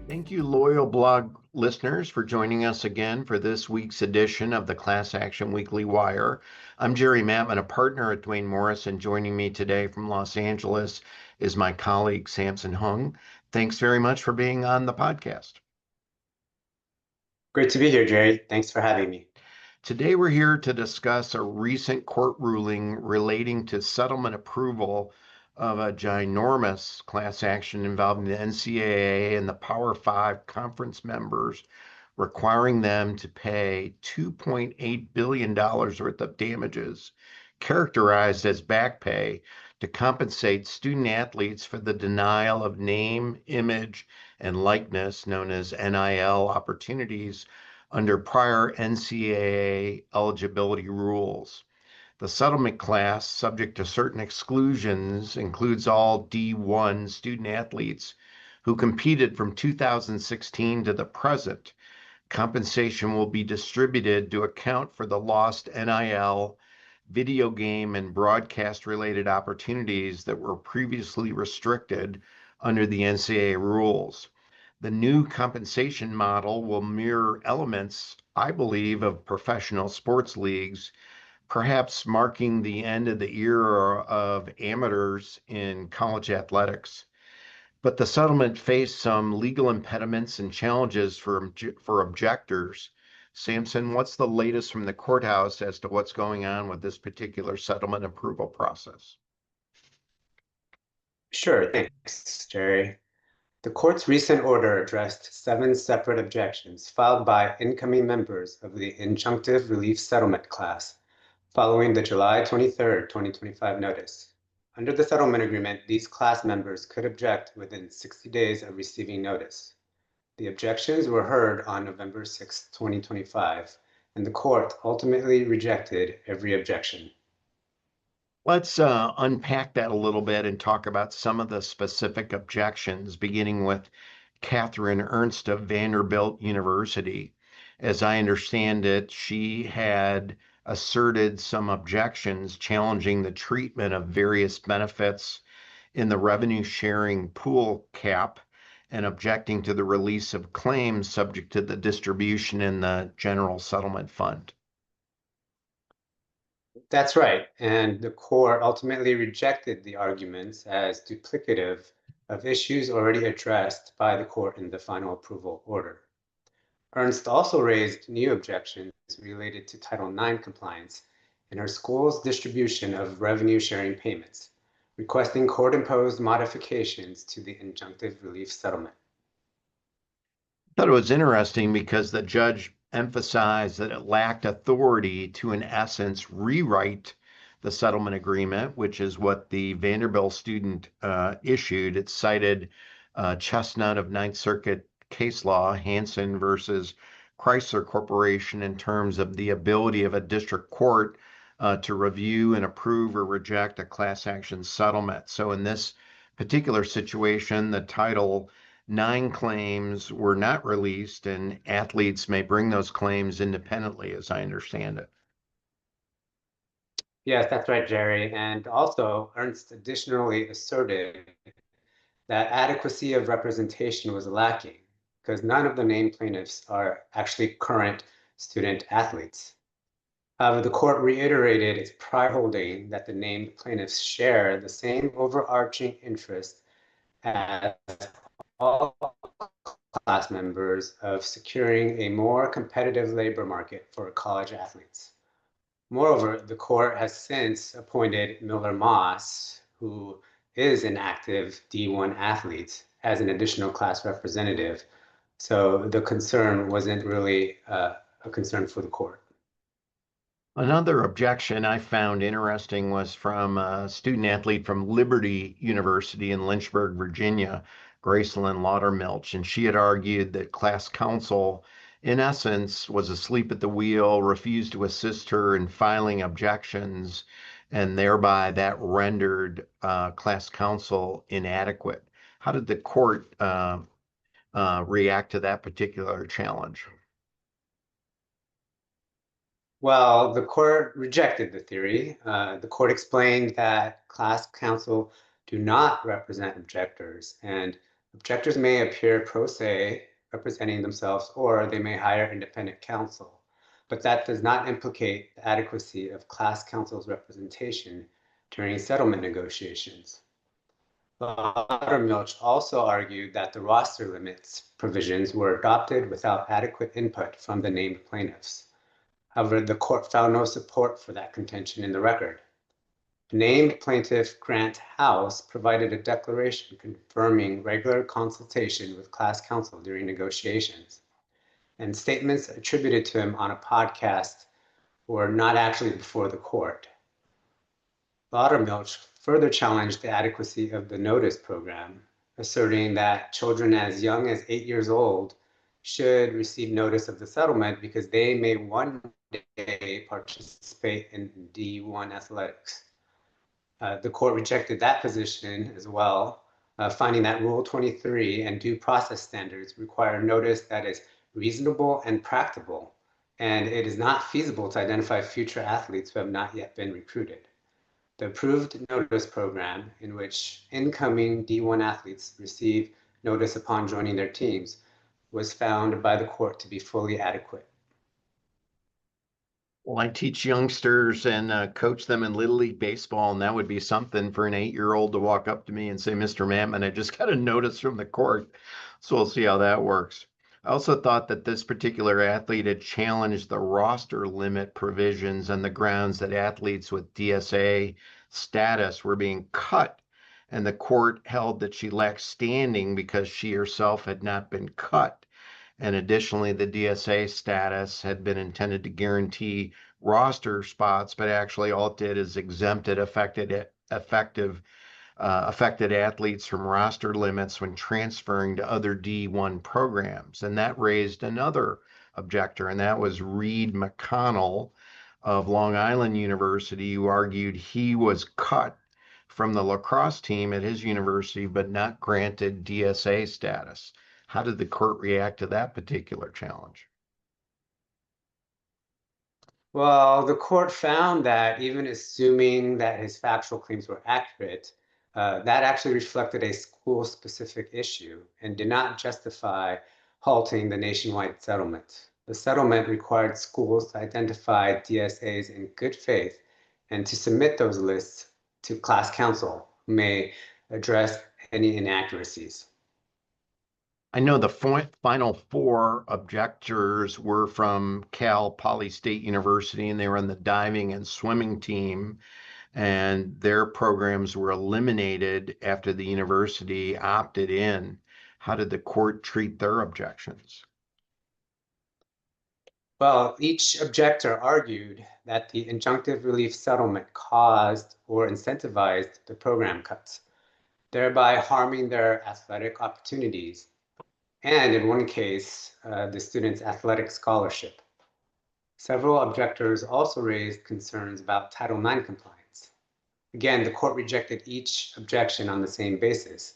Thank you, loyal blog listeners, for joining us again for this week's edition of the Class Action Weekly Wire. I'm Jerry Maatman, a partner at Duane Morris, and joining me today from Los Angeles is my colleague, Samson Huang. Thanks very much for being on the podcast. Great to be here, Jerry. Thanks for having me. Today, we're here to discuss a recent court ruling relating to settlement approval of a ginormous class action involving the NCAA and the Power Five conference members, requiring them to pay $2.8 billion worth of damages, characterized as back pay, to compensate student athletes for the denial of name, image, and likeness, known as NIL, opportunities under prior NCAA eligibility rules. The settlement class, subject to certain exclusions, includes all D1 student athletes who competed from 2016 to the present. Compensation will be distributed to account for the lost NIL, video game, and broadcast-related opportunities that were previously restricted under the NCAA rules. The new compensation model will mirror elements, I believe, of professional sports leagues, perhaps marking the end of the era of amateurs in college athletics. But the settlement faced some legal impediments and challenges for objectors. Samson, what's the latest from the courthouse as to what's going on with this particular settlement approval process? Sure, thanks, Jerry. The court's recent order addressed 7 separate objections filed by incoming members of the injunctive relief settlement class following the July 23, 2025 notice. Under the settlement agreement, these class members could object within 60 days of receiving notice. The objections were heard on November 6, 2025, and the court ultimately rejected every objection. Let's unpack that a little bit and talk about some of the specific objections, beginning with Catherine Ernst of Vanderbilt University. As I understand it, she had asserted some objections challenging the treatment of various benefits in the revenue sharing pool cap and objecting to the release of claims subject to the distribution in the general settlement fund. That's right, and the court ultimately rejected the arguments as duplicative of issues already addressed by the court in the final approval order. Ernst also raised new objections related to Title IX compliance in her school's distribution of revenue-sharing payments, requesting court-imposed modifications to the injunctive relief settlement. I thought it was interesting because the judge emphasized that it lacked authority to, in essence, rewrite the settlement agreement, which is what the Vanderbilt student issued. It cited Chestnut of Ninth Circuit case law, Hansen versus Chrysler Corporation, in terms of the ability of a district court to review and approve or reject a class action settlement. So in this particular situation, the Title IX claims were not released, and athletes may bring those claims independently, as I understand it. Yes, that's right, Jerry. And also, Ernst additionally asserted that adequacy of representation was lacking because none of the named plaintiffs are actually current student athletes. However, the court reiterated its prior holding that the named plaintiffs share the same overarching interest as all class members of securing a more competitive labor market for college athletes. Moreover, the court has since appointed Miller Moss, who is an active D1 athlete, as an additional class representative. So the concern wasn't really a concern for the court. Another objection I found interesting was from a student athlete from Liberty University in Lynchburg, Virginia, Gracelyn Laudermilch, and she had argued that class counsel, in essence, was asleep at the wheel, refused to assist her in filing objections, and thereby that rendered class counsel inadequate. How did the court react to that particular challenge? Well, the court rejected the theory. The court explained that class counsel do not represent objectors, and Objectors may appear pro se, representing themselves, or they may hire independent counsel, but that does not implicate the adequacy of class counsel's representation during settlement negotiations. Laudermilch also argued that the roster limits provisions were adopted without adequate input from the named plaintiffs. However, the court found no support for that contention in the record. Named plaintiff Grant House provided a declaration confirming regular consultation with class counsel during negotiations, and statements attributed to him on a podcast were not actually before the court. Laudermilch further challenged the adequacy of the notice program, asserting that children as young as 8 years old should receive notice of the settlement because they may one day participate in D1 athletics. The court rejected that position as well, finding that Rule 23 and due process standards require notice that is reasonable and practical, and it is not feasible to identify future athletes who have not yet been recruited. The approved notice program, in which incoming D1 athletes receive notice upon joining their teams, was found by the court to be fully adequate. Well, I teach youngsters and coach them in Little League Baseball, and that would be something for an 8-year-old to walk up to me and say, Mr. Maatman, I just got a notice from the court. So we'll see how that works. I also thought that this particular athlete had challenged the roster limit provisions on the grounds that athletes with DSA status were being cut, and the court held that she lacked standing because she herself had not been cut. And additionally, the DSA status had been intended to guarantee roster spots, but actually all it did is exempted affected athletes from roster limits when transferring to other D1 programs. And that raised another objector, and that was Reed McConnell of Long Island University, who argued he was cut from the lacrosse team at his university, but not granted DSA status. How did the court react to that particular challenge? Well, the court found that even assuming that his factual claims were accurate, that actually reflected a school-specific issue and did not justify halting the nationwide settlement. The settlement required schools to identify DSAs in good faith and to submit those lists to class counsel, who may address any inaccuracies. I know the final four objectors were from Cal Poly State University, and they were on the diving and swimming team, and their programs were eliminated after the university opted in. How did the court treat their objections? Well, each objector argued that the injunctive relief settlement caused or incentivized the program cuts, thereby harming their athletic opportunities, and in one case, the student's athletic scholarship. Several objectors also raised concerns about Title IX compliance. Again, the court rejected each objection on the same basis.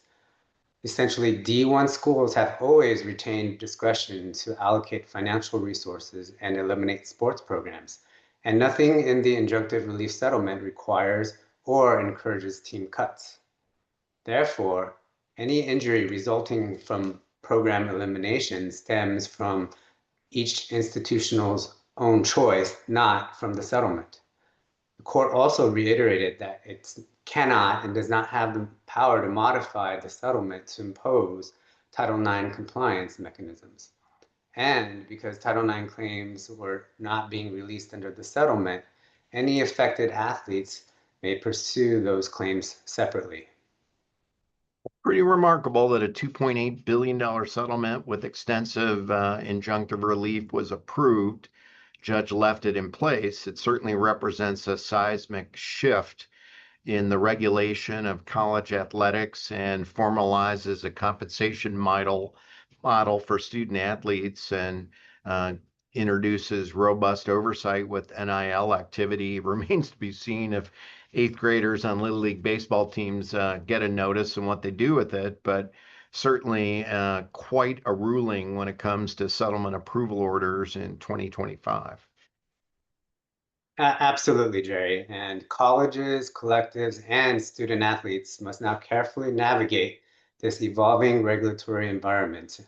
Essentially, D1 schools have always retained discretion to allocate financial resources and eliminate sports programs, and nothing in the injunctive relief settlement requires or encourages team cuts. Therefore, any injury resulting from program elimination stems from each institutional's own choice, not from the settlement. The court also reiterated that it cannot and does not have the power to modify the settlement to impose Title IX compliance mechanisms. And because Title IX claims were not being released under the settlement, any affected athletes may pursue those claims separately. Pretty remarkable that a $2.8 billion settlement with extensive injunctive relief was approved. Judge left it in place. It certainly represents a seismic shift in the regulation of college athletics and formalizes a compensation model for student athletes and introduces robust oversight with NIL activity. It remains to be seen if eighth graders on Little League baseball teams get a notice and what they do with it, but certainly quite a ruling when it comes to settlement approval orders in 2025. Absolutely, Jerry. And colleges, collectives, and student athletes must now carefully navigate this evolving regulatory environment.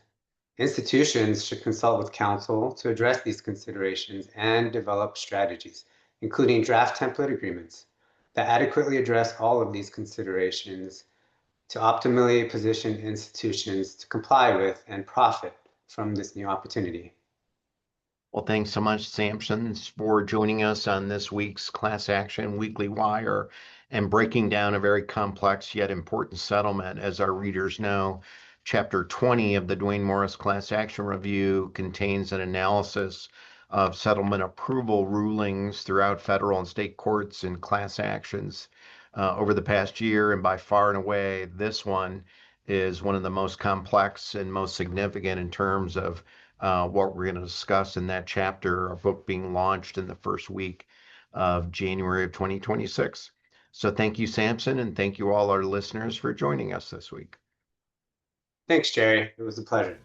Institutions should consult with counsel to address these considerations and develop strategies, including draft template agreements that adequately address all of these considerations to optimally position institutions to comply with and profit from this new opportunity. Well, thanks so much, Samson, for joining us on this week's Class Action Weekly Wire and breaking down a very complex yet important settlement. As our readers know, Chapter 20 of the Duane Morris Class Action Review contains an analysis of settlement approval rulings throughout federal and state courts and class actions over the past year. And by far and away, this one is one of the most complex and most significant in terms of what we're going to discuss in that chapter, our book being launched in the first week of January of 2026. So thank you, Samson, and thank you all our listeners for joining us this week. Thanks, Jerry. It was a pleasure.